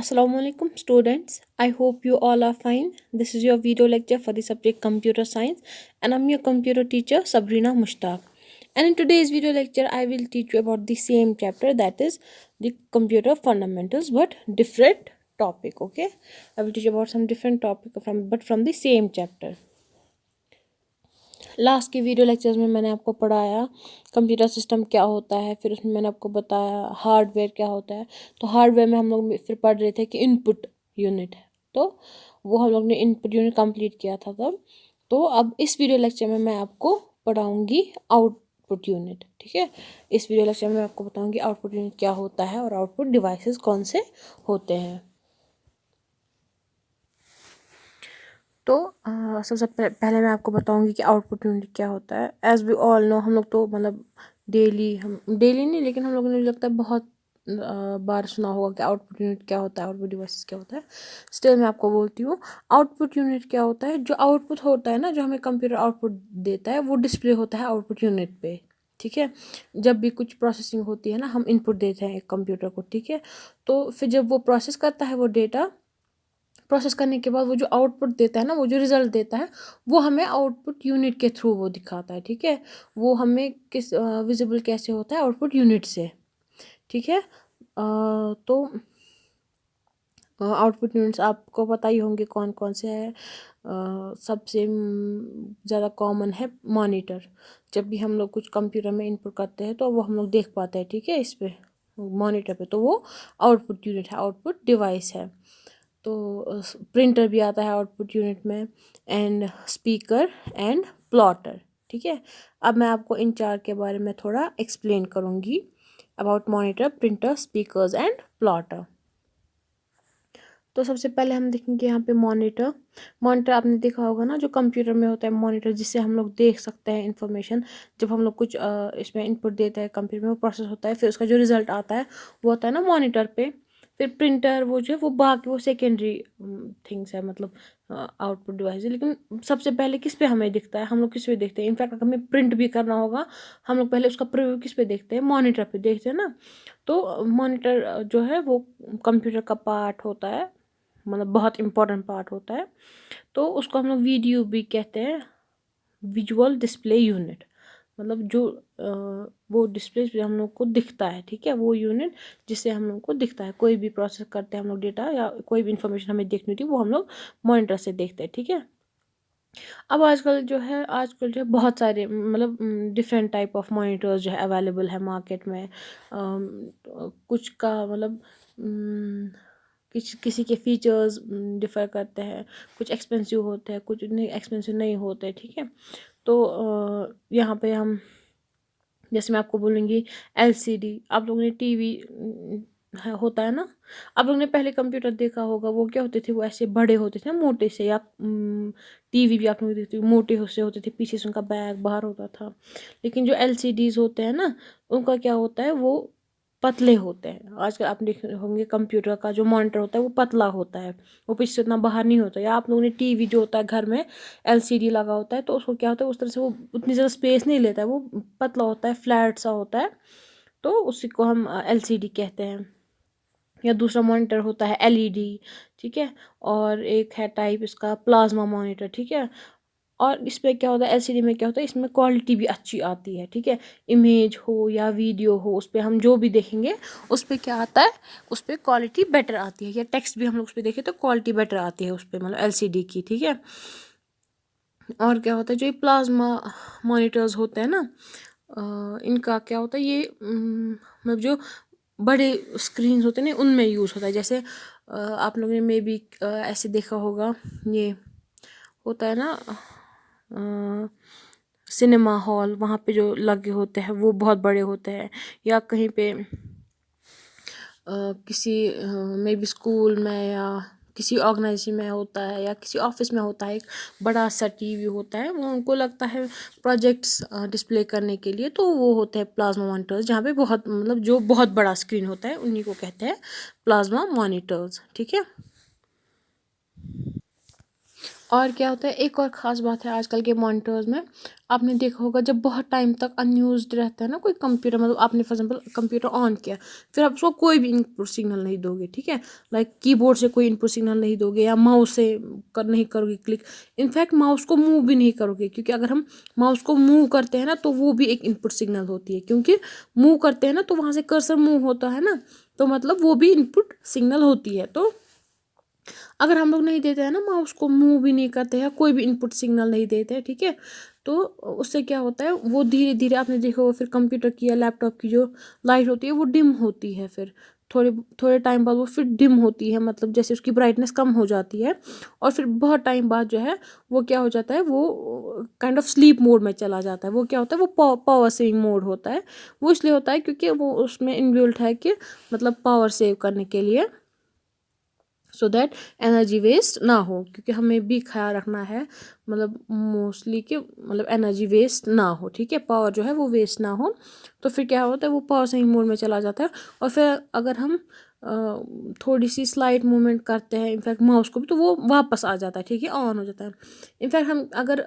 Assalamualaikum students. I hope you all are fine. This is your video lecture for the subject computer science and I'm your computer teacher Sabrina Mushtaq. And in today's video lecture I will teach you about the same chapter, that is the computer fundamentals, but different topic. Okay, I will teach you about some different topic from the same chapter. Last के video lectures में मैंने आपको पढ़ाया computer system क्या होता है, फिर उसमें मैंने आपको बताया हार्डवेयर क्या होता है। तो हार्डवेयर में हम लोग फिर पढ़ रहे थे कि इनपुट यूनिट है, तो वो हम लोग ने इनपुट यूनिट कंप्लीट किया था तब। तो अब इस वीडियो लेक्चर में मैं आपको पढ़ाऊँगी आउटपुट यूनिट। ठीक है, इस वीडियो लेक्चर में मैं आपको बताऊँगी आउटपुट यूनिट क्या होता है और आउटपुट डिवाइसेस कौन से होते हैं। तो सबसे पहले मैं आपको बताऊंगी कि आउटपुट यूनिट क्या होता है। एज वी ऑल नो, हम लोग तो मतलब हम डेली नहीं, लेकिन हम लोगों ने, मुझे लगता है, बहुत बार सुना होगा कि आउटपुट यूनिट क्या होता है, आउटपुट डिवाइसेस क्या होता है। स्टिल मैं आपको बोलती हूँ, आउटपुट यूनिट क्या होता है। जो आउटपुट होता है ना, जो हमें कंप्यूटर आउटपुट देता है, वो डिस्प्ले होता है आउटपुट यूनिट पे। ठीक है, जब भी कुछ प्रोसेसिंग होती है ना, हम इनपुट देते हैं एक कंप्यूटर को। ठीक है, तो फिर जब वो प्रोसेस करता है वो डेटा, प्रोसेस करने के बाद वो जो आउटपुट देता है ना, वो जो रिज़ल्ट देता है, वो हमें आउटपुट यूनिट के थ्रू वो दिखाता है। ठीक है, वो हमें किस विजिबल कैसे होता है, आउटपुट यूनिट से। ठीक है, तो आउटपुट यूनिट्स आपको पता ही होंगे कौन कौन से हैं। सबसे ज़्यादा कॉमन है मॉनिटर। जब भी हम लोग कुछ कंप्यूटर में इनपुट करते हैं तो वो हम लोग देख पाते हैं। ठीक है, इस पे मॉनिटर पे, तो वो आउटपुट यूनिट है, आउटपुट डिवाइस है। तो प्रिंटर भी आता है आउटपुट यूनिट में, एंड स्पीकर एंड प्लॉटर। ठीक है, अब मैं आपको इन चार के बारे में थोड़ा एक्सप्लेन करूँगी, about monitor, printer, speakers and plotter. तो सबसे पहले हम देखेंगे यहाँ पे मॉनिटर। मॉनिटर आपने देखा होगा ना, जो कंप्यूटर में होता है मॉनिटर, जिससे हम लोग देख सकते हैं इंफॉर्मेशन। जब हम लोग कुछ इसमें इनपुट देते हैं कंप्यूटर में, वो प्रोसेस होता है, फिर उसका जो रिजल्ट आता है वो होता है ना मॉनिटर पे। फिर प्रिंटर, वो जो है वो बाकी वो सेकेंडरी थिंग्स है, मतलब आउटपुट डिवाइस है। लेकिन सबसे पहले किस पे हमें दिखता है, हम लोग किस पे देखते हैं। इनफैक्ट अगर हमें प्रिंट भी करना होगा, हम लोग पहले उसका प्रीव्यू किस पे देखते हैं, मॉनिटर पे देखते हैं ना। तो मॉनिटर जो है वो कंप्यूटर का पार्ट होता है, मतलब बहुत इम्पोर्टेंट पार्ट होता है। तो उसको हम लोग वीडियो भी कहते हैं, विजुअल डिस्प्ले यूनिट। मतलब जो वो डिस्प्ले पे हम लोग को दिखता है। ठीक है, वो यूनिट जिससे हम लोग को दिखता है, कोई भी प्रोसेस करते हैं हम लोग डेटा, या कोई भी इंफॉर्मेशन हमें देखनी होती है, वो हम लोग मॉनिटर से देखते हैं। ठीक है, अब आजकल जो है बहुत सारे, मतलब डिफरेंट टाइप ऑफ मॉनिटर्स जो है अवेलेबल है मार्केट में। कुछ का मतलब किसी के फीचर्स डिफ़र करते हैं, कुछ एक्सपेंसिव होते हैं, कुछ नहीं एक्सपेंसिव नहीं होते। ठीक है, तो यहाँ पे हम, जैसे मैं आपको बोलूँगी एलसीडी, आप लोगों ने टीवी होता है ना, आप लोगों ने पहले कंप्यूटर देखा होगा, वो क्या होते थे, वो ऐसे बड़े होते थे ना, मोटे से। या टीवी भी आप लोग देखते मोटे से होते थे, पीछे से उनका बैग बाहर होता था। लेकिन जो एलसीडीज होते हैं ना, उनका क्या होता है, वो पतले होते हैं। आजकल आप देख होंगे कंप्यूटर का जो मॉनिटर होता है वो पतला होता है, वो पीछे से उतना बाहर नहीं होता। या आप लोगों ने टीवी जो होता है घर में एलसीडी लगा होता है, तो उसको क्या होता है, उस तरह से वो उतनी ज़्यादा स्पेस नहीं लेता है, वो पतला होता है, फ्लैट सा होता है, तो उसी को हम एलसीडी कहते हैं। या दूसरा मॉनिटर होता है एलईडी। ठीक है, और एक है टाइप इसका प्लाज्मा मॉनिटर। ठीक है, और इस पर क्या होता है, एलसीडी में क्या होता है, इसमें क्वालिटी भी अच्छी आती है। ठीक है, इमेज हो या वीडियो हो, उस पर हम जो भी देखेंगे उस पर क्या आता है, उस पर क्वालिटी बेटर आती है। या टेक्स्ट भी हम लोग उस पर देखें तो क्वालिटी बेटर आती है उस पर, मतलब एलसीडी की। ठीक है, और क्या होता है, जो ये प्लाज्मा मॉनिटर्स होते हैं ना, इनका क्या होता है, ये मतलब जो बड़े स्क्रीन होते हैं ना, उनमें यूज़ होता है। जैसे आप लोगों ने मे बी ऐसे देखा होगा, ये होता है ना सिनेमा हॉल, वहाँ पे जो लगे होते हैं वो बहुत बड़े होते हैं। या कहीं पे किसी मे बी स्कूल में या किसी ऑर्गेनाइजेशन में होता है, या किसी ऑफिस में होता है, एक बड़ा सा टीवी होता है, वो उनको लगता है प्रोजेक्ट्स डिस्प्ले करने के लिए, तो वो होते हैं प्लाज्मा मॉनिटर्स, जहाँ पे बहुत, मतलब जो बहुत बड़ा स्क्रीन होता है उन्हीं को कहते हैं प्लाज्मा मॉनिटर्स। ठीक है, और क्या होता है, एक और ख़ास बात है आजकल के मॉनिटर्स में, आपने देखा होगा जब बहुत टाइम तक अनयूज्ड रहता है ना कोई कंप्यूटर, मतलब आपने फॉर एग्जांपल कंप्यूटर ऑन किया, फिर आप उसको कोई भी इनपुट सिग्नल नहीं दोगे, ठीक है, लाइक कीबोर्ड से कोई इनपुट सिग्नल नहीं दोगे या माउस से नहीं करोगे क्लिक, इनफैक्ट माउस को मूव भी नहीं करोगे, क्योंकि अगर हम माउस को मूव करते हैं ना तो वो भी एक इनपुट सिग्नल होती है, क्योंकि मूव करते हैं ना तो वहाँ से कर्सर मूव होता है ना, तो मतलब वो भी इनपुट सिग्नल होती है। तो अगर हम लोग नहीं देते हैं ना, माउस को मूव भी नहीं करते हैं, कोई भी इनपुट सिग्नल नहीं देते हैं, ठीक है, तो उससे क्या होता है, वो धीरे धीरे आपने देखा होगा फिर कंप्यूटर की या लैपटॉप की जो लाइट होती है वो डिम होती है, फिर थोड़े थोड़े टाइम बाद वो फिर डिम होती है, मतलब जैसे उसकी ब्राइटनेस कम हो जाती है, और फिर बहुत टाइम बाद जो है वो क्या हो जाता है, वो काइंड ऑफ स्लीप मोड में चला जाता है। वो क्या होता है, वो पावर सेविंग मोड होता है। वो इसलिए होता है क्योंकि वो उसमें इनबिल्ट है कि मतलब पावर सेव करने के लिए, सो दैट एनर्जी वेस्ट ना हो, क्योंकि हमें भी ख्याल रखना है मतलब मोस्टली कि मतलब एनर्जी वेस्ट ना हो, ठीक है, पावर जो है वो वेस्ट ना हो। तो फिर क्या होता है, वो पावर सेविंग मोड में चला जाता है, और फिर अगर हम थोड़ी सी स्लाइट मूवमेंट करते हैं इनफैक्ट माउस को भी, तो वो वापस आ जाता है, ठीक है, ऑन हो जाता है। इनफैक्ट हम अगर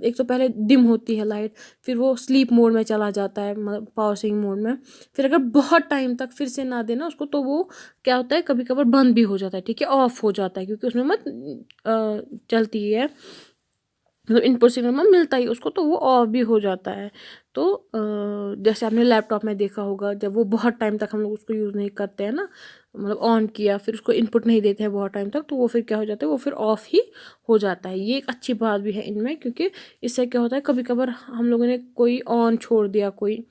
एक तो पहले डिम होती है लाइट, फिर वो स्लीप मोड में चला जाता है, मतलब पावर सेविंग मोड में, फिर अगर बहुत टाइम तक फिर से ना देना उसको, तो वो क्या होता है, कभी कभार बंद भी हो जाता है, ठीक है, ऑफ हो जाता है, क्योंकि उसमें मत चलती है, मतलब इनपुट सिग्नल में मिलता ही उसको, तो वो ऑफ भी हो जाता है। तो जैसे आपने लैपटॉप में देखा होगा, जब वो बहुत टाइम तक हम लोग उसको यूज़ नहीं करते हैं ना, मतलब ऑन किया फिर उसको इनपुट नहीं देते हैं बहुत टाइम तक, तो वो फिर क्या हो जाता है, वो फिर ऑफ ही हो जाता है। ये एक अच्छी बात भी है इनमें, क्योंकि इससे क्या होता है, कभी कभार हम लोगों ने कोई ऑन छोड़ दिया कोई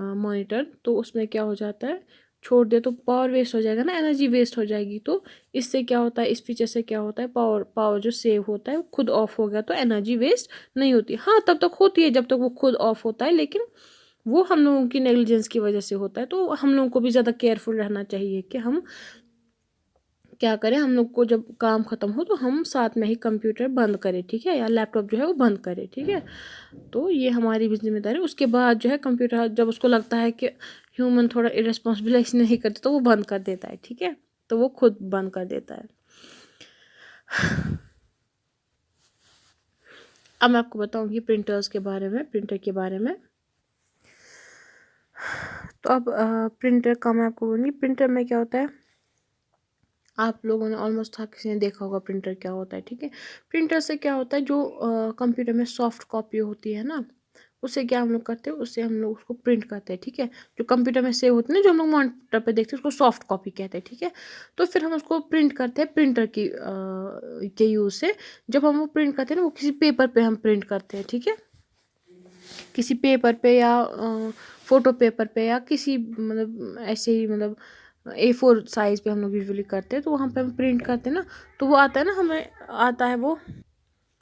मॉनिटर, तो उसमें क्या हो जाता है, छोड़ दे तो पावर वेस्ट हो जाएगा ना, एनर्जी वेस्ट हो जाएगी। तो इससे क्या होता है, इस फीचर से क्या होता है, पावर पावर जो सेव होता है वो खुद ऑफ हो गया, तो एनर्जी वेस्ट नहीं होती। हाँ, तब तक होती है जब तक वो खुद ऑफ होता है, लेकिन वो हम लोगों की नेग्लिजेंस की वजह से होता है। तो हम लोगों को भी ज़्यादा केयरफुल रहना चाहिए कि हम क्या करें, हम लोग को जब काम ख़त्म हो तो हम साथ में ही कंप्यूटर बंद करें, ठीक है, या लैपटॉप जो है वो बंद करें, ठीक है। तो ये हमारी भी जिम्मेदारी है। उसके बाद जो है कंप्यूटर जब उसको लगता है कि ह्यूमन थोड़ा इरेस्पॉन्सिबल इसलिए नहीं करते, तो वो बंद कर देता है, ठीक है, तो वो खुद बंद कर देता है। अब मैं आपको बताऊंगी प्रिंटर्स के बारे में, प्रिंटर के बारे में। तो अब प्रिंटर का मैं आपको बोलूँगी, प्रिंटर में क्या होता है, आप लोगों ने ऑलमोस्ट हर किसी ने देखा होगा प्रिंटर क्या होता है, ठीक है। प्रिंटर से क्या होता है, जो कंप्यूटर में सॉफ्ट कॉपी होती है ना, उससे क्या हम लोग करते हैं, उससे हम लोग उसको प्रिंट करते हैं, ठीक है। जो कंप्यूटर में सेव होती है ना, जो हम लोग मॉनिटर पे देखते हैं, उसको सॉफ्ट कॉपी कहते हैं, ठीक है। तो फिर हम उसको प्रिंट करते हैं प्रिंटर की के यूज़ से। जब हम वो प्रिंट करते हैं ना, वो किसी पेपर पे हम प्रिंट करते हैं, ठीक है, किसी पेपर पे या फ़ोटो पेपर पे या किसी मतलब ऐसे ही मतलब A4 साइज़ पे हम लोग यूजुअली करते हैं, तो वहाँ पे हम प्रिंट करते हैं ना, तो वो आता है ना, हमें आता है वो,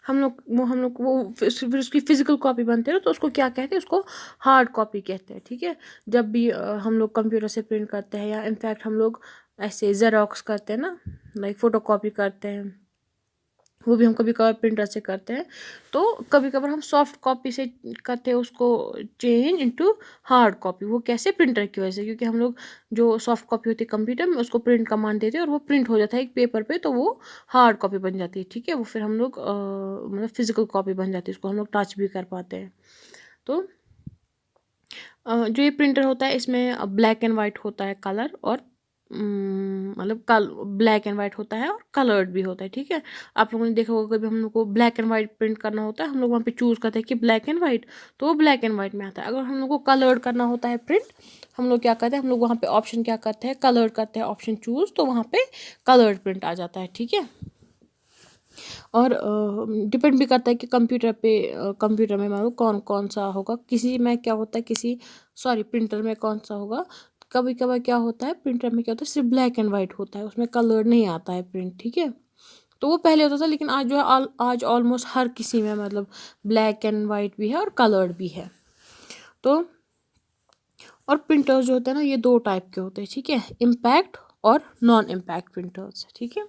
हम लोग वो फिर उसकी फिजिकल कॉपी बनती है ना, तो उसको क्या कहते हैं, उसको हार्ड कॉपी कहते हैं, ठीक है। जब भी हम लोग कंप्यूटर से प्रिंट करते हैं, या इनफैक्ट हम लोग ऐसे जेरोक्स करते हैं ना, लाइक फ़ोटो कॉपी करते हैं, वो भी हम कभी कभार प्रिंटर से करते हैं। तो कभी कभार हम सॉफ्ट कॉपी से करते हैं उसको चेंज इनटू हार्ड कॉपी। वो कैसे, प्रिंटर की वजह से, क्योंकि हम लोग जो सॉफ्ट कॉपी होती है कंप्यूटर में, उसको प्रिंट कमांड देते हैं और वो प्रिंट हो जाता है एक पेपर पे, तो वो हार्ड कॉपी बन जाती है, ठीक है। वो फिर हम लोग मतलब फिजिकल कॉपी बन जाती है, उसको हम लोग टच भी कर पाते हैं। तो जो ये प्रिंटर होता है, इसमें ब्लैक एंड वाइट होता है कलर, और मतलब कल ब्लैक एंड वाइट होता है और कलर्ड भी होता है, ठीक है। आप लोगों ने देखा होगा कभी हम लोग को ब्लैक एंड वाइट प्रिंट करना होता है, हम लोग वहाँ पे चूज़ करते हैं कि ब्लैक एंड वाइट, तो वो ब्लैक एंड वाइट में आता है। अगर हम लोग को कलर्ड करना होता है प्रिंट, हम लोग क्या करते हैं, हम लोग वहाँ पे ऑप्शन क्या करते हैं, कलर्ड करते हैं, ऑप्शन चूज़, तो वहाँ पे कलर्ड प्रिंट आ जाता है, ठीक है। और डिपेंड भी करता है कि कंप्यूटर पे कंप्यूटर में मतलब कौन कौन सा होगा, किसी में क्या होता है, किसी सॉरी प्रिंटर में कौन सा होगा। कभी कभार क्या होता है, प्रिंटर में क्या होता है, सिर्फ ब्लैक एंड वाइट होता है, उसमें कलर नहीं आता है प्रिंट, ठीक है। तो वो पहले होता था, लेकिन आज जो है आज ऑलमोस्ट हर किसी में मतलब ब्लैक एंड वाइट भी है और कलर्ड भी है। तो और प्रिंटर्स जो होते हैं ना, ये दो टाइप के होते हैं, ठीक है, इम्पैक्ट और नॉन इम्पैक्ट प्रिंटर्स, ठीक है।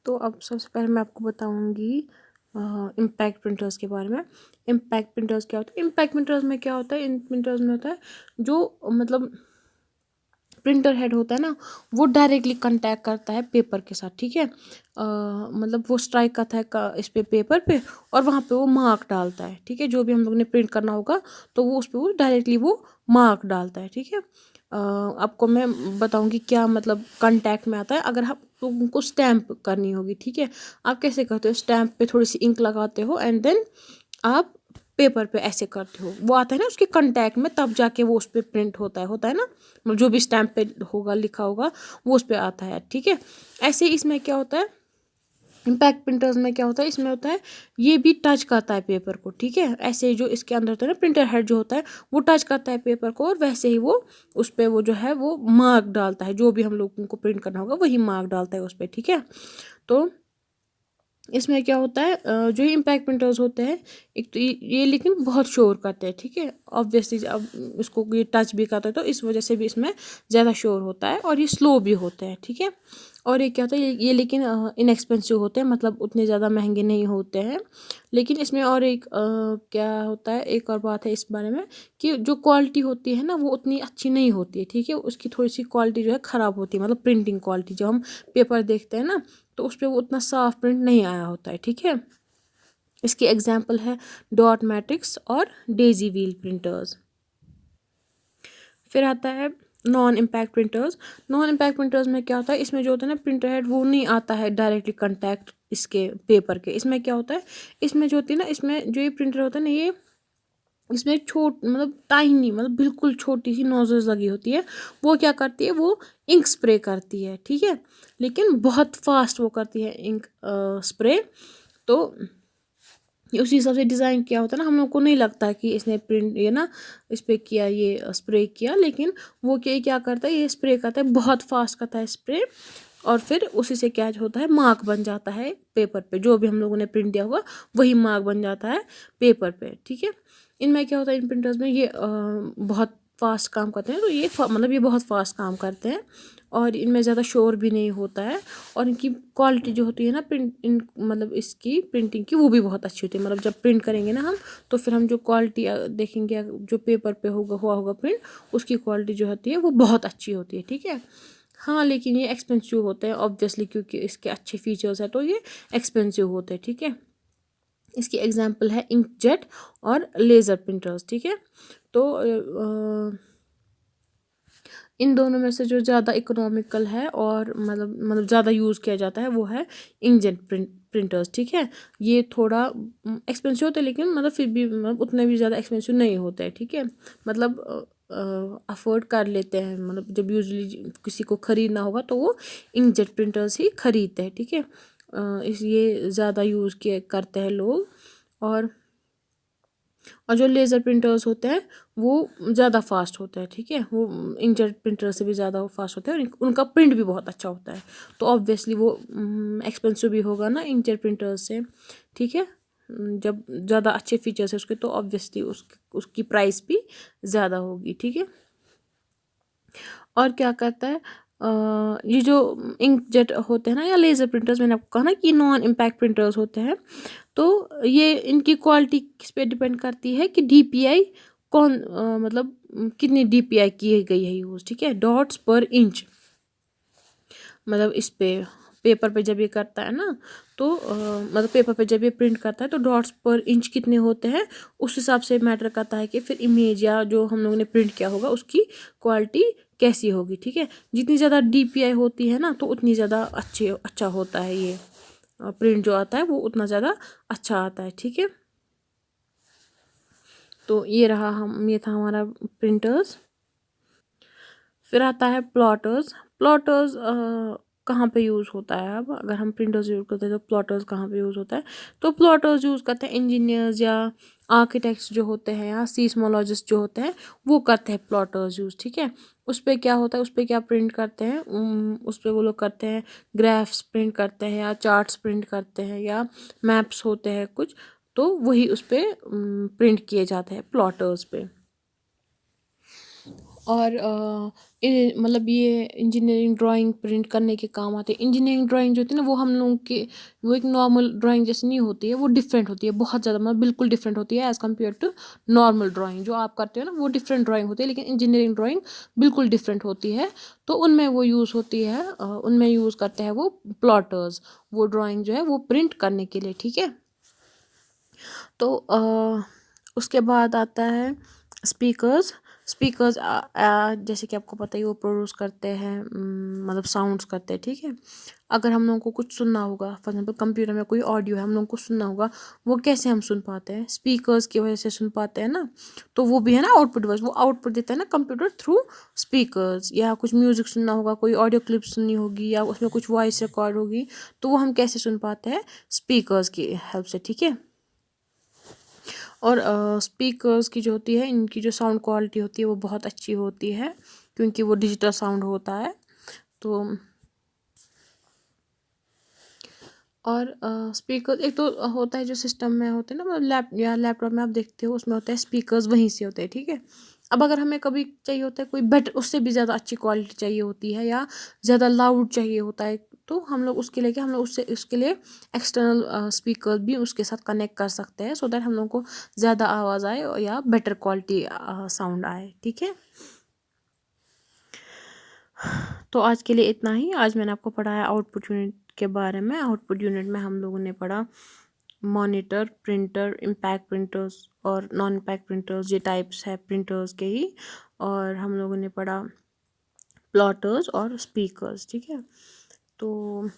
तो अब सबसे पहले मैं आपको बताऊंगी इम्पैक्ट प्रिंटर्स के बारे में। इम्पैक्ट प्रिंटर्स क्या होता है, इम्पैक्ट प्रिंटर्स में क्या होता है, इन प्रिंटर्स में होता है जो मतलब प्रिंटर हेड होता है ना, वो डायरेक्टली कांटेक्ट करता है पेपर के साथ, ठीक है। मतलब वो स्ट्राइक करता है इस पे पेपर पे, और वहाँ पे वो मार्क डालता है, ठीक है। जो भी हम लोग ने प्रिंट करना होगा तो वो उस पर वो डायरेक्टली वो मार्क डालता है, ठीक है। आपको मैं बताऊंगी क्या मतलब कांटेक्ट में आता है। अगर आप तुमको स्टैम्प करनी होगी, ठीक है, आप कैसे करते हो, स्टैम्प पे थोड़ी सी इंक लगाते हो एंड देन आप पेपर पे ऐसे करते हो, वो आता है ना उसके कांटेक्ट में, तब जाके वो उस पर प्रिंट होता है ना, मतलब जो भी स्टैम्प पे होगा लिखा होगा वो उस पर आता है, ठीक है। ऐसे ही इसमें क्या होता है, इम्पैक्ट प्रिंटर्स में क्या होता है, इसमें होता है ये भी टच करता है पेपर को, ठीक है। ऐसे ही जो इसके अंदर होता है ना, प्रिंटर हेड जो होता है वो टच करता है पेपर को, और वैसे ही वो उस पर वो जो है वो मार्क डालता है, जो भी हम लोगों को प्रिंट करना होगा वही मार्क डालता है उस पर, ठीक है। तो इसमें क्या होता है, जो इम्पैक्ट प्रिंटर्स होते हैं, एक तो ये लेकिन बहुत शोर करते हैं, ठीक है। ऑब्वियसली अब इसको ये टच भी करते हैं तो इस वजह से भी इसमें ज़्यादा शोर होता है, और ये स्लो भी होते हैं, ठीक है। और ये क्या होता है, ये लेकिन इनएक्सपेंसिव होते हैं, मतलब उतने ज़्यादा महंगे नहीं होते हैं। लेकिन इसमें और एक क्या होता है, एक और बात है इस बारे में, कि जो क्वालिटी होती है ना वो उतनी अच्छी नहीं होती है, ठीक है। उसकी थोड़ी सी क्वालिटी जो है ख़राब होती है, मतलब प्रिंटिंग क्वालिटी, जब हम पेपर देखते हैं ना तो उस पर वो उतना साफ प्रिंट नहीं आया होता है, ठीक है। इसकी एग्जांपल है डॉट मैट्रिक्स और डेजी व्हील प्रिंटर्स। फिर आता है non impact printers. Non impact printers में क्या होता है, इसमें जो होता है ना प्रिंटर हेड वो नहीं आता है डायरेक्टली कांटेक्ट इसके पेपर के। इसमें क्या होता है, इसमें जो होती है ना, इसमें जो ये प्रिंटर होता है ना, ये इसमें मतलब टाइनी, मतलब बिल्कुल छोटी सी नोजल्स लगी होती है। वो क्या करती है, वो इंक स्प्रे करती है, ठीक है। लेकिन बहुत फास्ट वो करती है इंक स्प्रे। तो उसी हिसाब से डिज़ाइन किया होता है ना, हम लोग को नहीं लगता कि इसने प्रिंट ये ना इस पर किया, ये स्प्रे किया, लेकिन वो क्या करता है, ये स्प्रे करता है, बहुत फास्ट करता है स्प्रे, और फिर उसी से क्या होता है, मार्क बन जाता है पेपर पे, जो भी हम लोगों ने प्रिंट दिया होगा वही मार्क बन जाता है पेपर पे, ठीक है। इनमें क्या होता है, इन प्रिंटर्स में ये बहुत फास्ट काम करते हैं, तो ये मतलब ये बहुत फास्ट काम करते हैं, और इनमें ज़्यादा शोर भी नहीं होता है, और इनकी क्वालिटी जो होती है ना मतलब इसकी प्रिंटिंग की, वो भी बहुत अच्छी होती है। मतलब जब प्रिंट करेंगे ना हम, तो फिर हम जो क्वालिटी देखेंगे, जो पेपर पे हुआ होगा प्रिंट, उसकी क्वालिटी जो होती है वो बहुत अच्छी होती है, ठीक है। हाँ, लेकिन ये एक्सपेंसिव होते हैं ऑब्वियसली, क्योंकि इसके अच्छे फीचर्स हैं तो ये एक्सपेंसिव होते हैं, ठीक है। इसकी एग्जांपल है इंकजेट और लेज़र प्रिंटर्स, ठीक है। तो इन दोनों में से जो ज़्यादा इकोनॉमिकल है और मतलब ज़्यादा यूज़ किया जाता है वो है इंकजेट प्रिंटर्स, ठीक है। ये थोड़ा एक्सपेंसिव होते हैं, लेकिन मतलब फिर भी मतलब उतने भी ज़्यादा एक्सपेंसिव नहीं होते हैं, ठीक है। मतलब अफोर्ड कर लेते हैं, मतलब जब यूजली किसी को ख़रीदना होगा तो वो इंकजेट प्रिंटर्स ही ख़रीदते हैं, ठीक है। ये ज़्यादा यूज़ किए करते हैं लोग। और जो लेज़र प्रिंटर्स होते हैं वो ज़्यादा फास्ट होते हैं, ठीक है। वो इंकजेट प्रिंटर से भी ज़्यादा फास्ट होते हैं, और उनका प्रिंट भी बहुत अच्छा होता है, तो ऑब्वियसली वो एक्सपेंसिव भी होगा ना इंकजेट प्रिंटर्स से, ठीक है। जब ज़्यादा अच्छे फीचर्स है उसके, तो ऑब्वियसली उसकी प्राइस भी ज़्यादा होगी, ठीक है। और क्या करता है, ये जो इंकजेट होते हैं ना, या लेज़र प्रिंटर्स, मैंने आपको कहा ना कि नॉन इम्पैक्ट प्रिंटर्स होते हैं, तो ये इनकी क्वालिटी किस पे डिपेंड करती है कि डीपीआई कौन मतलब कितनी डीपीआई की गई है यूज़, ठीक है। डॉट्स पर इंच, मतलब इस पे पेपर पे जब ये करता है ना, तो मतलब पेपर पे जब ये प्रिंट करता है तो डॉट्स पर इंच कितने होते हैं उस हिसाब से मैटर करता है कि फिर इमेज या जो हम लोगों ने प्रिंट किया होगा उसकी क्वालिटी कैसी होगी, ठीक है। जितनी ज़्यादा डीपीआई होती है ना, तो उतनी ज़्यादा अच्छा होता है ये प्रिंट जो आता है वो उतना ज़्यादा अच्छा आता है, ठीक है। तो ये था हमारा प्रिंटर्स। फिर आता है प्लॉटर्स। प्लॉटर्स कहाँ पे यूज़ होता है, अब अगर हम प्रिंटर्स यूज़ करते हैं तो प्लॉटर्स कहाँ पे यूज़ होता है, तो प्लॉटर्स यूज़ करते हैं इंजीनियर्स या आर्किटेक्ट्स जो होते हैं, या सीस्मोलॉजिस्ट जो होते हैं, वो करते हैं प्लॉटर्स यूज़, ठीक है। उस पर क्या होता है, उस पर क्या प्रिंट करते हैं, उस पर वो लोग करते हैं ग्राफ्स प्रिंट करते हैं, या चार्ट्स प्रिंट करते हैं, या मैप्स होते हैं कुछ, तो वही उस पर प्रिंट किए जाते हैं प्लॉटर्स पे। और मतलब ये इंजीनियरिंग ड्राइंग प्रिंट करने के काम आते हैं। इंजीनियरिंग ड्राइंग जो होती है ना, वो हम लोगों के वो एक नॉर्मल ड्राइंग जैसी नहीं होती है, वो डिफरेंट होती है, बहुत ज़्यादा, मतलब बिल्कुल डिफरेंट होती है as compare to normal drawing जो आप करते हो ना, वो डिफरेंट ड्राइंग होती है। लेकिन इंजीनियरिंग ड्राइंग बिल्कुल डिफरेंट होती है। तो उनमें वो यूज़ होती है, उनमें यूज़ करते हैं वो प्लॉटर्स, वो ड्राइंग जो है वो प्रिंट करने के लिए, ठीक है। तो उसके बाद आता है स्पीकर्स। स्पीकर्स जैसे कि आपको पता ही, वो प्रोड्यूस करते हैं, मतलब साउंड्स करते हैं, ठीक है। अगर हम लोगों को कुछ सुनना होगा, फॉर एग्जाम्पल कंप्यूटर में कोई ऑडियो है, हम लोगों को सुनना होगा, वो कैसे हम सुन पाते हैं? स्पीकर्स की वजह से सुन पाते हैं ना। तो वो भी है ना आउटपुट डिवाइस, वो आउटपुट देता है ना कंप्यूटर थ्रू स्पीकर्स। या कुछ म्यूज़िक सुनना होगा, कोई ऑडियो क्लिप सुननी होगी, या उसमें कुछ वॉइस रिकॉर्ड होगी, तो वो हम कैसे सुन पाते हैं? स्पीकर्स की हेल्प से, ठीक है। और स्पीकर्स की जो होती है, इनकी जो साउंड क्वालिटी होती है वो बहुत अच्छी होती है, क्योंकि वो डिजिटल साउंड होता है। तो और स्पीकर एक तो होता है जो सिस्टम में होते हैं ना, मतलब लैपटॉप में आप देखते हो, उसमें होता है स्पीकर्स वहीं से होते हैं, ठीक है। अब अगर हमें कभी चाहिए होता है कोई बेटर, उससे भी ज़्यादा अच्छी क्वालिटी चाहिए होती है, या ज़्यादा लाउड चाहिए होता है, तो हम लोग उसके लिए क्या, हम लोग उसके लिए एक्सटर्नल स्पीकर भी उसके साथ कनेक्ट कर सकते हैं, सो दैट हम लोग को ज़्यादा आवाज़ आए या बेटर क्वालिटी साउंड आए, ठीक है। तो आज के लिए इतना ही। आज मैंने आपको पढ़ाया आउटपुट यूनिट के बारे में। आउटपुट यूनिट में हम लोगों ने पढ़ा मॉनिटर, प्रिंटर, इम्पैक्ट प्रिंटर्स और नॉन इम्पैक्ट प्रिंटर्स, ये टाइप्स है प्रिंटर्स के ही। और हम लोगों ने पढ़ा प्लॉटर्स और स्पीकर्स, ठीक है। तो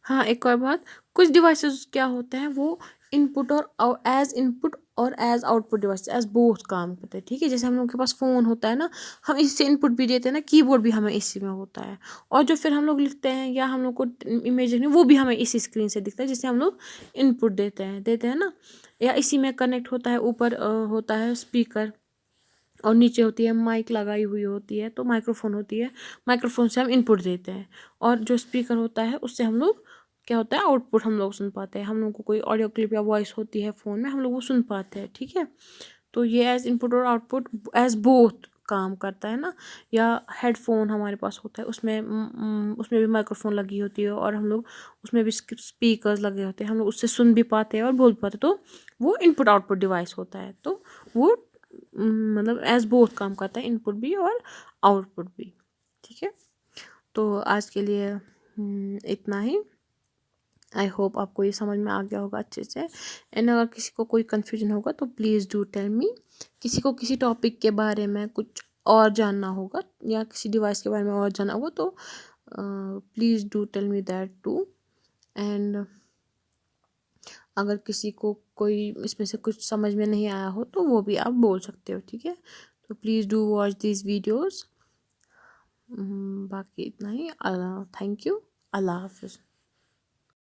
हाँ, एक और बात, कुछ डिवाइसेस क्या होते हैं, वो इनपुट और एज इनपुट और as output device, as both काम करते हैं, ठीक है। जैसे हम लोग के पास फ़ोन होता है ना, हम इससे इनपुट भी देते हैं ना, कीबोर्ड भी हमें इसी में होता है, और जो फिर हम लोग लिखते हैं या हम लोग को इमेज है वो भी हमें इसी स्क्रीन से दिखता है, जिससे हम लोग इनपुट देते हैं ना। या इसी में कनेक्ट होता है, ऊपर होता है स्पीकर, और नीचे होती है माइक लगाई हुई होती है, तो माइक्रोफोन होती है, माइक्रोफोन से हम इनपुट देते हैं। और जो स्पीकर होता है, उससे हम लोग क्या होता है, आउटपुट हम लोग सुन पाते हैं। हम लोग को कोई ऑडियो क्लिप या वॉइस होती है फ़ोन में, हम लोग वो सुन पाते हैं, ठीक है। तो ये एज इनपुट और आउटपुट एज बोथ काम करता है ना। या हेडफोन हमारे पास होता है, उसमें भी माइक्रोफोन लगी होती है, और हम लोग उसमें भी स्पीकर्स लगे होते हैं, हम लोग उससे सुन भी पाते हैं और बोल भी पाते हैं, तो वो इनपुट आउटपुट डिवाइस होता है। तो वो मतलब एज बोथ काम करता है, इनपुट भी और आउटपुट भी, ठीक है। तो आज के लिए इतना ही। आई होप आपको ये समझ में आ गया होगा अच्छे से। एंड अगर किसी को कोई कन्फ्यूजन होगा तो प्लीज़ डू टेल मी। किसी को किसी टॉपिक के बारे में कुछ और जानना होगा, या किसी डिवाइस के बारे में और जानना होगा, तो please do tell me that too. And अगर किसी को कोई इसमें से कुछ समझ में नहीं आया हो, तो वो भी आप बोल सकते हो, ठीक है। तो please do watch these videos. बाकी इतना ही। Thank you. अल्लाह हाफिज़।